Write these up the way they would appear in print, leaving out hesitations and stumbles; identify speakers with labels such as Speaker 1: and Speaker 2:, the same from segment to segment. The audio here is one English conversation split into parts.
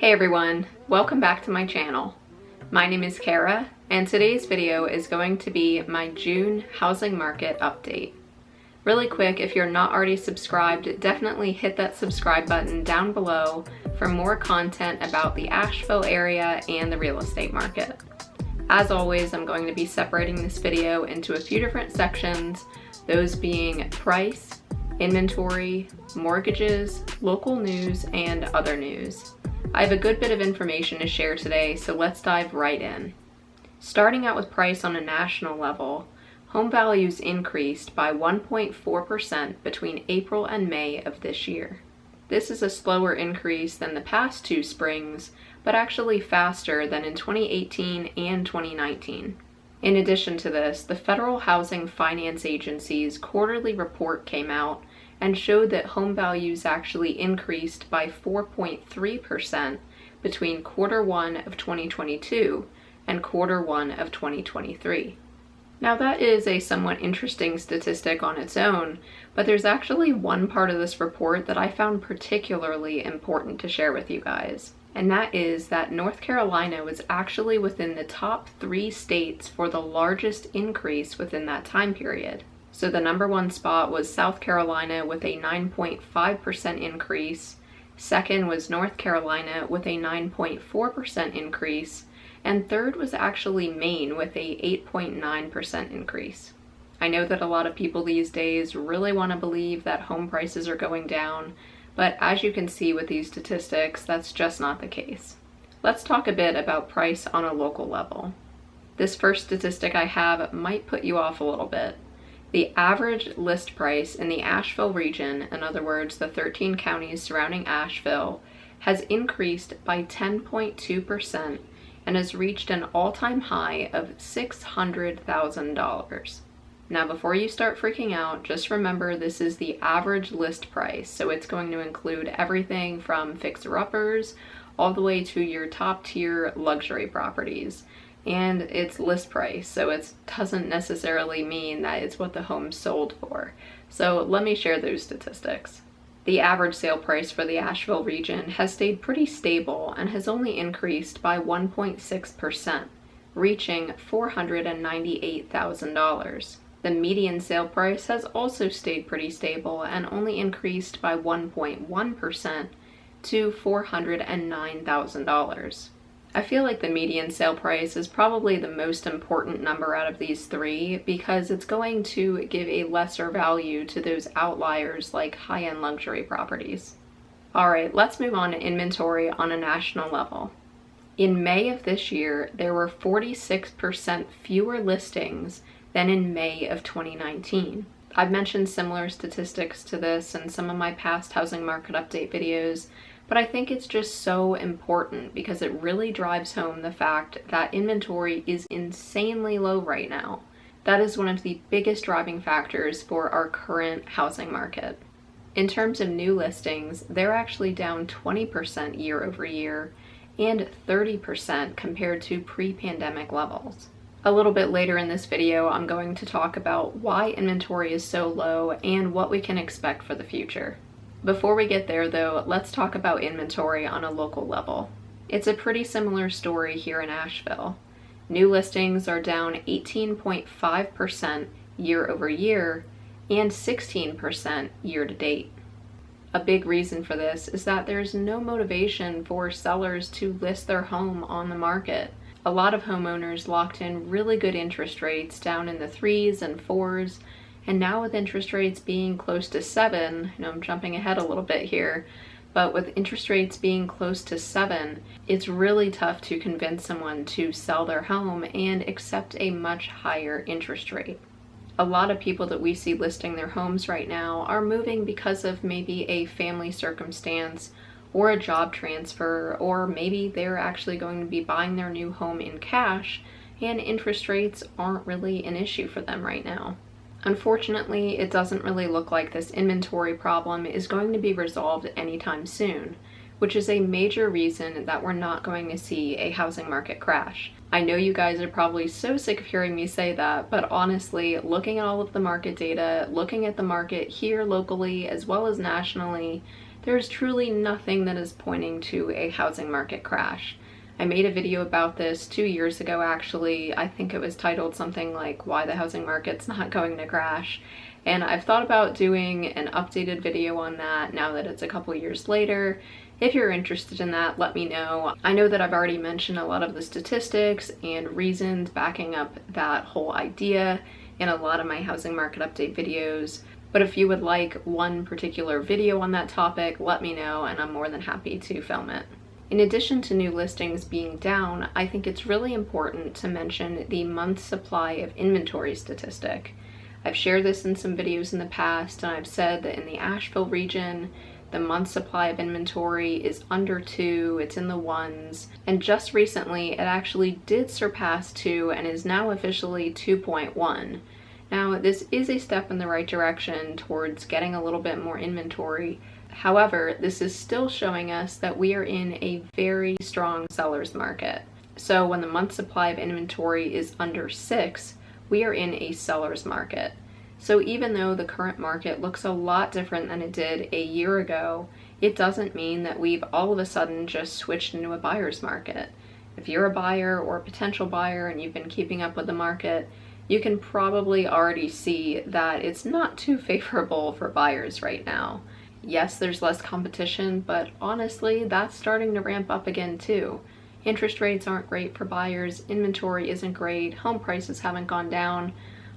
Speaker 1: Hey everyone, welcome back to my channel. My name is Kara, and today's video is going to be my June housing market update. Really quick, if you're not already subscribed, definitely hit that subscribe button down below for more content about the Asheville area and the real estate market. As always, I'm going to be separating this video into a few different sections, those being price, inventory, mortgages, local news, and other news. I have a good bit of information to share today, so let's dive right in. Starting out with price on a national level, home values increased by 1.4% between April and May of this year. This is a slower increase than the past two springs, but actually faster than in 2018 and 2019. In addition to this, the Federal Housing Finance Agency's quarterly report came out and showed that home values actually increased by 4.3% between Q1 of 2022 and Q1 of 2023. Now that is a somewhat interesting statistic on its own, but there's actually one part of this report that I found particularly important to share with you guys, and that is that North Carolina was actually within the top 3 states for the largest increase within that time period. So the number one spot was South Carolina with a 9.5% increase, second was North Carolina with a 9.4% increase, and third was actually Maine with a 8.9% increase. I know that a lot of people these days really want to believe that home prices are going down, but as you can see with these statistics, that's just not the case. Let's talk a bit about price on a local level. This first statistic I have might put you off a little bit. The average list price in the Asheville region, in other words, the 13 counties surrounding Asheville, has increased by 10.2% and has reached an all-time high of $600,000. Now, before you start freaking out, just remember this is the average list price, so it's going to include everything from fixer-uppers all the way to your top-tier luxury properties. And it's list price, so it doesn't necessarily mean that it's what the home sold for. So let me share those statistics. The average sale price for the Asheville region has stayed pretty stable and has only increased by 1.6%, reaching $498,000. The median sale price has also stayed pretty stable and only increased by 1.1% to $409,000. I feel like the median sale price is probably the most important number out of these three because it's going to give a lesser value to those outliers like high-end luxury properties. Alright, let's move on to inventory on a national level. In May of this year, there were 46% fewer listings than in May of 2019. I've mentioned similar statistics to this in some of my past housing market update videos, but I think it's just so important because it really drives home the fact that inventory is insanely low right now. That is one of the biggest driving factors for our current housing market. In terms of new listings, they're actually down 20% year over year and 30% compared to pre-pandemic levels. A little bit later in this video, I'm going to talk about why inventory is so low and what we can expect for the future. Before we get there though, let's talk about inventory on a local level. It's a pretty similar story here in Asheville. New listings are down 18.5% year over year and 16% year to date. A big reason for this is that there's no motivation for sellers to list their home on the market. A lot of homeowners locked in really good interest rates down in the 3s and 4s, and now with interest rates being close to 7, I'm jumping ahead a little bit here, but with interest rates being close to 7, it's really tough to convince someone to sell their home and accept a much higher interest rate. A lot of people that we see listing their homes right now are moving because of maybe a family circumstance or a job transfer, or maybe they're actually going to be buying their new home in cash and interest rates aren't really an issue for them right now. Unfortunately, it doesn't really look like this inventory problem is going to be resolved anytime soon, which is a major reason that we're not going to see a housing market crash. I know you guys are probably so sick of hearing me say that, but honestly, looking at all of the market data, looking at the market here locally as well as nationally, there's truly nothing that is pointing to a housing market crash. I made a video about this 2 years ago actually. I think it was titled something like Why the Housing Market's Not Going to Crash. And I've thought about doing an updated video on that now that it's a couple years later. If you're interested in that, let me know. I know that I've already mentioned a lot of the statistics and reasons backing up that whole idea in a lot of my housing market update videos. But if you would like one particular video on that topic, let me know and I'm more than happy to film it. In addition to new listings being down, I think it's really important to mention the month supply of inventory statistic. I've shared this in some videos in the past, and I've said that in the Asheville region, the month supply of inventory is under 2, it's in the 1s, and just recently it actually did surpass 2 and is now officially 2.1. Now, this is a step in the right direction towards getting a little bit more inventory. However, this is still showing us that we are in a very strong seller's market. So when the month supply of inventory is under 6, we are in a seller's market. So even though the current market looks a lot different than it did a year ago, it doesn't mean that we've all of a sudden just switched into a buyer's market. If you're a buyer or a potential buyer and you've been keeping up with the market, you can probably already see that it's not too favorable for buyers right now. Yes, there's less competition, but honestly, that's starting to ramp up again too. Interest rates aren't great for buyers, inventory isn't great, home prices haven't gone down.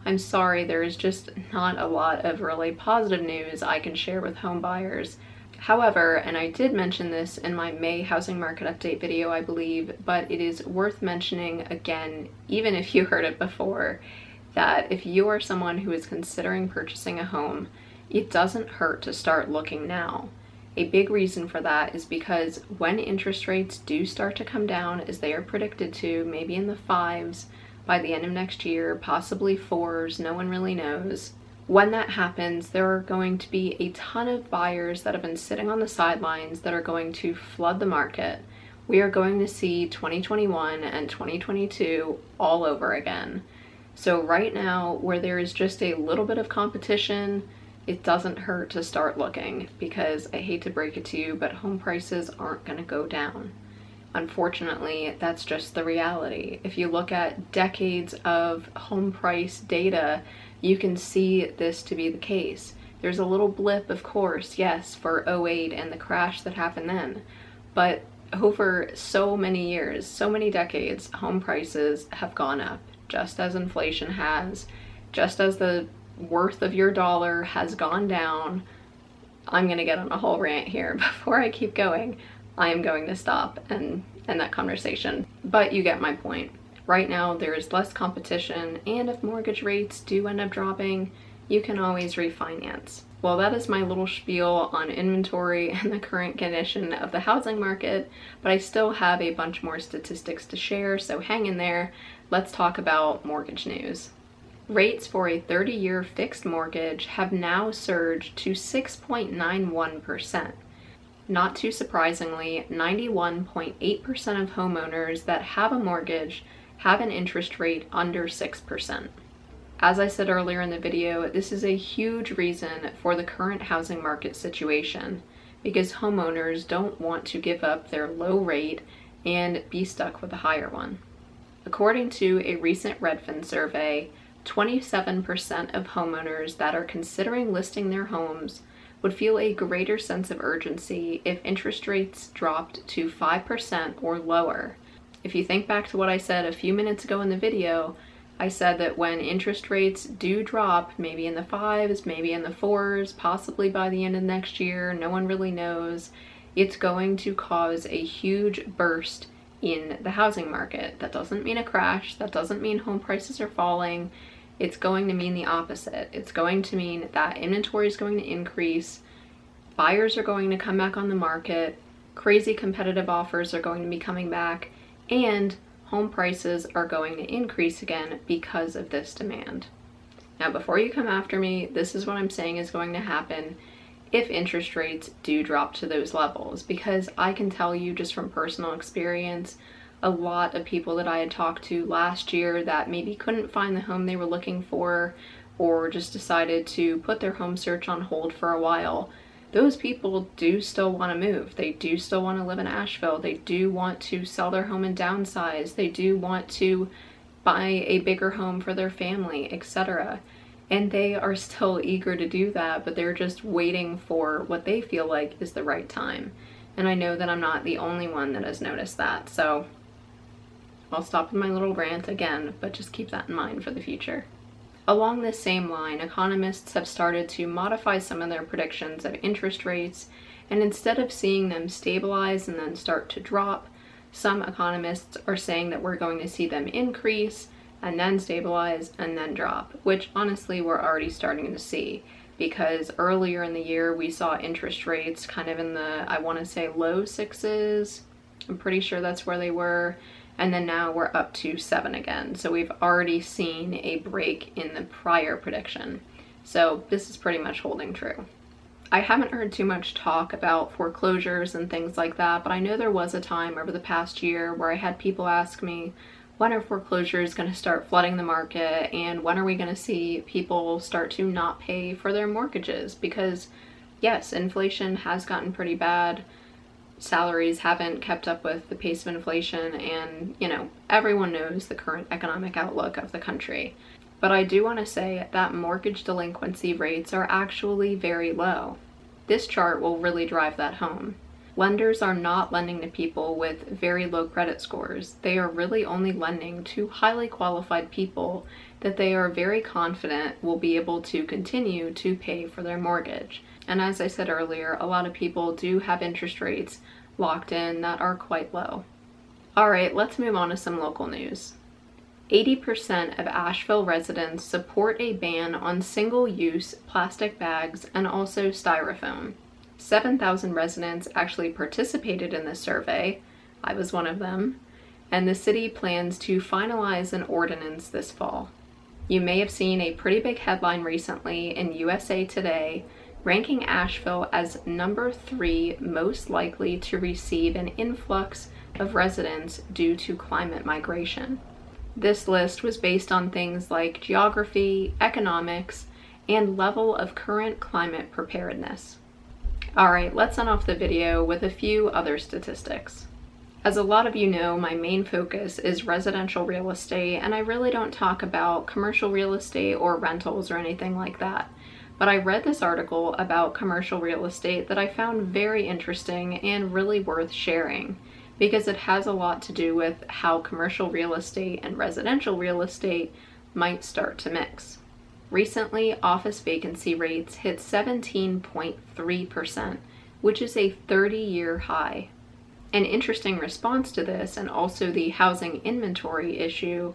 Speaker 1: I'm sorry, there is just not a lot of really positive news I can share with home buyers. However, and I did mention this in my May housing market update video, I believe, but it is worth mentioning again, even if you heard it before, that if you are someone who is considering purchasing a home, it doesn't hurt to start looking now. A big reason for that is because when interest rates do start to come down, as they are predicted to, maybe in the 5s by the end of next year, possibly 4s, no one really knows. When that happens, there are going to be a ton of buyers that have been sitting on the sidelines that are going to flood the market. We are going to see 2021 and 2022 all over again. So right now, where there is just a little bit of competition, it doesn't hurt to start looking, because I hate to break it to you, but home prices aren't going to go down. Unfortunately, that's just the reality. If you look at decades of home price data, you can see this to be the case. There's a little blip, of course, yes, for '08 and the crash that happened then, but over so many years, so many decades, home prices have gone up, just as inflation has, just as the worth of your dollar has gone down. I'm gonna get on a whole rant here. Before I keep going, I am going to stop and end that conversation. But you get my point. Right now, there is less competition, and if mortgage rates do end up dropping, you can always refinance. Well, that is my little spiel on inventory and the current condition of the housing market, but I still have a bunch more statistics to share, so hang in there. Let's talk about mortgage news. Rates for a 30-year fixed mortgage have now surged to 6.91%. Not too surprisingly, 91.8% of homeowners that have a mortgage have an interest rate under 6%. As I said earlier in the video, this is a huge reason for the current housing market situation, because homeowners don't want to give up their low rate and be stuck with a higher one. According to a recent Redfin survey, 27% of homeowners that are considering listing their homes would feel a greater sense of urgency if interest rates dropped to 5% or lower. If you think back to what I said a few minutes ago in the video, I said that when interest rates do drop, maybe in the 5s, maybe in the 4s, possibly by the end of next year, no one really knows, it's going to cause a huge burst in the housing market. That doesn't mean a crash, that doesn't mean home prices are falling. It's going to mean the opposite. It's going to mean that inventory is going to increase, buyers are going to come back on the market, crazy competitive offers are going to be coming back, and home prices are going to increase again because of this demand. Now, before you come after me, this is what I'm saying is going to happen if interest rates do drop to those levels, because I can tell you just from personal experience, a lot of people that I had talked to last year that maybe couldn't find the home they were looking for, or just decided to put their home search on hold for a while, those people do still want to move. They do still want to live in Asheville. They do want to sell their home and downsize. They do want to buy a bigger home for their family, etc. And they are still eager to do that, but they're just waiting for what they feel like is the right time. And I know that I'm not the only one that has noticed that. So I'll stop with my little rant again, but just keep that in mind for the future. Along this same line, economists have started to modify some of their predictions of interest rates, and instead of seeing them stabilize and then start to drop, some economists are saying that we're going to see them increase and then stabilize and then drop, which honestly we're already starting to see, because earlier in the year we saw interest rates kind of in the, I want to say, low sixes. I'm pretty sure that's where they were. And then now we're up to 7 again. So we've already seen a break in the prior prediction. So this is pretty much holding true. I haven't heard too much talk about foreclosures and things like that, but I know there was a time over the past year where I had people ask me, when are foreclosures going to start flooding the market, and when are we going to see people start to not pay for their mortgages? Because yes, inflation has gotten pretty bad. Salaries haven't kept up with the pace of inflation, and everyone knows the current economic outlook of the country. But I do want to say that mortgage delinquency rates are actually very low. This chart will really drive that home. Lenders are not lending to people with very low credit scores. They are really only lending to highly qualified people that they are very confident will be able to continue to pay for their mortgage. And as I said earlier, a lot of people do have interest rates locked in that are quite low. All right, let's move on to some local news. 80% of Asheville residents support a ban on single-use plastic bags and also styrofoam. 7,000 residents actually participated in this survey. I was one of them. And the city plans to finalize an ordinance this fall. You may have seen a pretty big headline recently in USA Today ranking Asheville as number 3 most likely to receive an influx of residents due to climate migration. This list was based on things like geography, economics, and level of current climate preparedness. Alright, let's end off the video with a few other statistics. As a lot of you know, my main focus is residential real estate, and I really don't talk about commercial real estate or rentals or anything like that. But I read this article about commercial real estate that I found very interesting and really worth sharing, because it has a lot to do with how commercial real estate and residential real estate might start to mix. Recently, office vacancy rates hit 17.3%, which is a 30-year high. An interesting response to this, and also the housing inventory issue,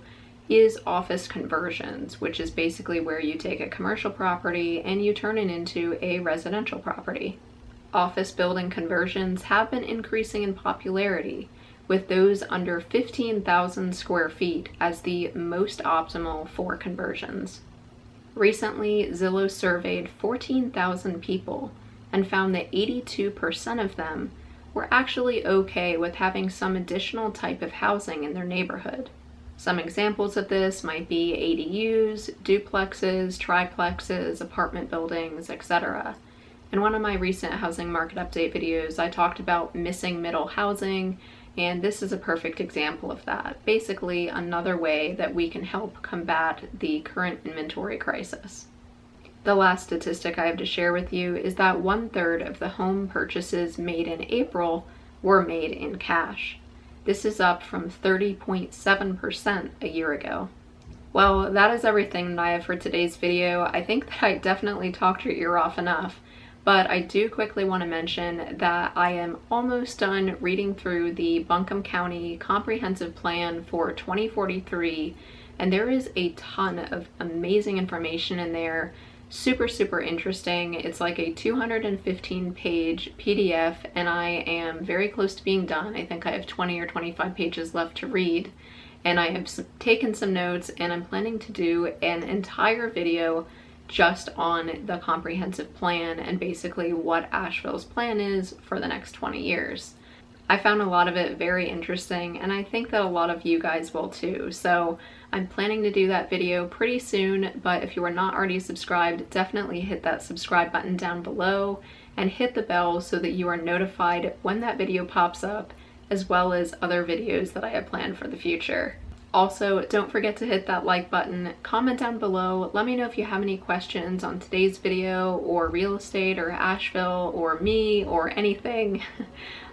Speaker 1: is office conversions, which is basically where you take a commercial property and you turn it into a residential property. Office building conversions have been increasing in popularity, with those under 15,000 square feet as the most optimal for conversions. Recently, Zillow surveyed 14,000 people and found that 82% of them were actually okay with having some additional type of housing in their neighborhood. Some examples of this might be ADUs, duplexes, triplexes, apartment buildings, etc. In one of my recent housing market update videos, I talked about missing middle housing, and this is a perfect example of that. Basically, another way that we can help combat the current inventory crisis. The last statistic I have to share with you is that 1/3 of the home purchases made in April were made in cash. This is up from 30.7% a year ago. Well, that is everything that I have for today's video. I think that I definitely talked your ear off enough, but I do quickly want to mention that I am almost done reading through the Buncombe County Comprehensive Plan for 2043, and there is a ton of amazing information in there. Super interesting. It's like a 215-page PDF, and I am very close to being done. I think I have 20 or 25 pages left to read, and I have taken some notes, and I'm planning to do an entire video just on the comprehensive plan and basically what Asheville's plan is for the next 20 years. I found a lot of it very interesting, and I think that a lot of you guys will too. So I'm planning to do that video pretty soon, but if you are not already subscribed, definitely hit that subscribe button down below and hit the bell so that you are notified when that video pops up, as well as other videos that I have planned for the future. Also, don't forget to hit that like button, comment down below, let me know if you have any questions on today's video or real estate or Asheville or me or anything.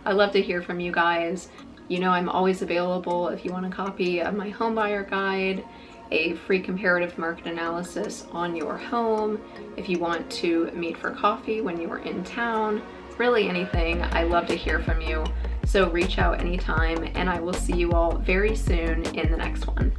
Speaker 1: I love to hear from you guys. You know I'm always available if you want a copy of my home buyer guide, a free comparative market analysis on your home, if you want to meet for coffee when you are in town, really anything. I love to hear from you. So reach out anytime, and I will see you all very soon in the next one.